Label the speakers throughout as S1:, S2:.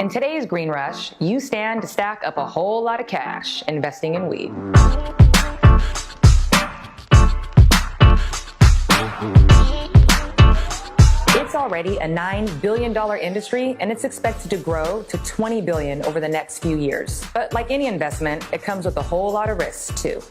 S1: In today's green rush, you stand to stack up a whole lot of cash investing in weed. It's already a $9 billion industry, and it's expected to grow to $20 billion over the next few years. But like any investment, it comes with a whole lot of risks too.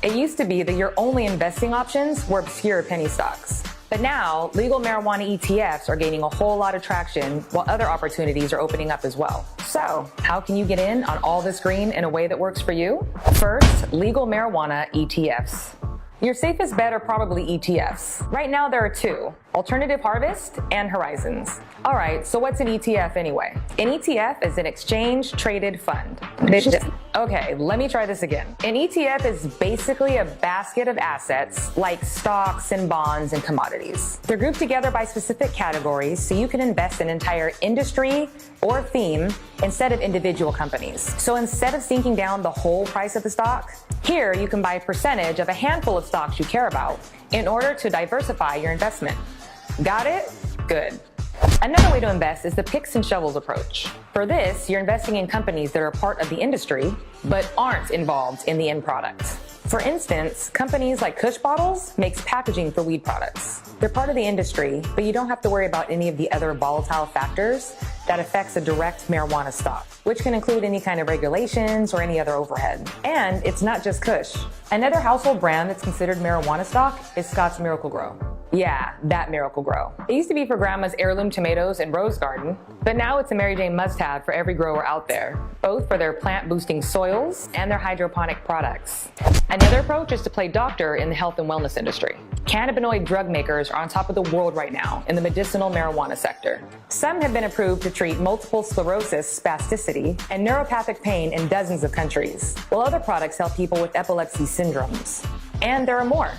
S1: It used to be that your only investing options were obscure penny stocks. But now, legal marijuana ETFs are gaining a whole lot of traction, while other opportunities are opening up as well. So, how can you get in on all this green in a way that works for you? First, legal marijuana ETFs. Your safest bet are probably ETFs. Right now there are two, Alternative Harvest and Horizons. All right, so what's an ETF anyway? An ETF is an exchange-traded fund. Okay, let me try this again. An ETF is basically a basket of assets like stocks and bonds and commodities. They're grouped together by specific categories so you can invest in an entire industry or theme instead of individual companies. So instead of sinking down the whole price of the stock, here you can buy a percentage of a handful of stocks you care about in order to diversify your investment. Got it? Good. Another way to invest is the picks and shovels approach. For this, you're investing in companies that are part of the industry, but aren't involved in the end product. For instance, companies like Kush Bottles makes packaging for weed products. They're part of the industry, but you don't have to worry about any of the other volatile factors that affects a direct marijuana stock, which can include any kind of regulations or any other overhead. And it's not just Kush. Another household brand that's considered marijuana stock is Scott's Miracle-Gro. Yeah, that Miracle-Gro. It used to be for grandma's heirloom tomatoes and rose garden, but now it's a Mary Jane must-have for every grower out there, both for their plant-boosting soils and their hydroponic products. Another approach is to play doctor in the health and wellness industry. Cannabinoid drug makers are on top of the world right now in the medicinal marijuana sector. Some have been approved to treat multiple sclerosis, spasticity, and neuropathic pain in dozens of countries, while other products help people with epilepsy syndromes. And there are more.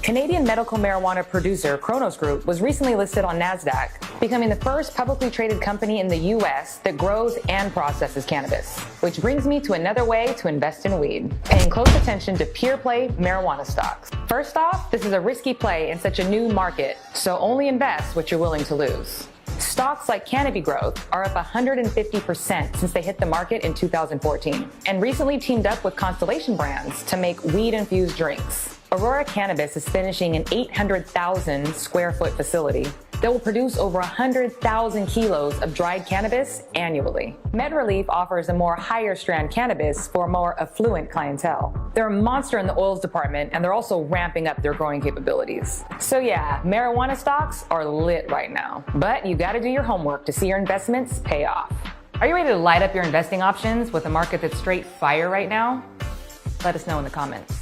S1: Canadian medical marijuana producer Cronos Group was recently listed on NASDAQ, becoming the first publicly traded company in the US that grows and processes cannabis. Which brings me to another way to invest in weed, paying close attention to pure play marijuana stocks. First off, this is a risky play in such a new market, so only invest what you're willing to lose. Stocks like Canopy Growth are up 150% since they hit the market in 2014, and recently teamed up with Constellation Brands to make weed-infused drinks. Aurora Cannabis is finishing an 800,000 square foot facility that will produce over 100,000 kilos of dried cannabis annually. MedRelief offers a more higher strand cannabis for a more affluent clientele. They're a monster in the oils department, and they're also ramping up their growing capabilities. So yeah, marijuana stocks are lit right now, but you gotta do your homework to see your investments pay off. Are you ready to light up your investing options with a market that's straight fire right now? Let us know in the comments.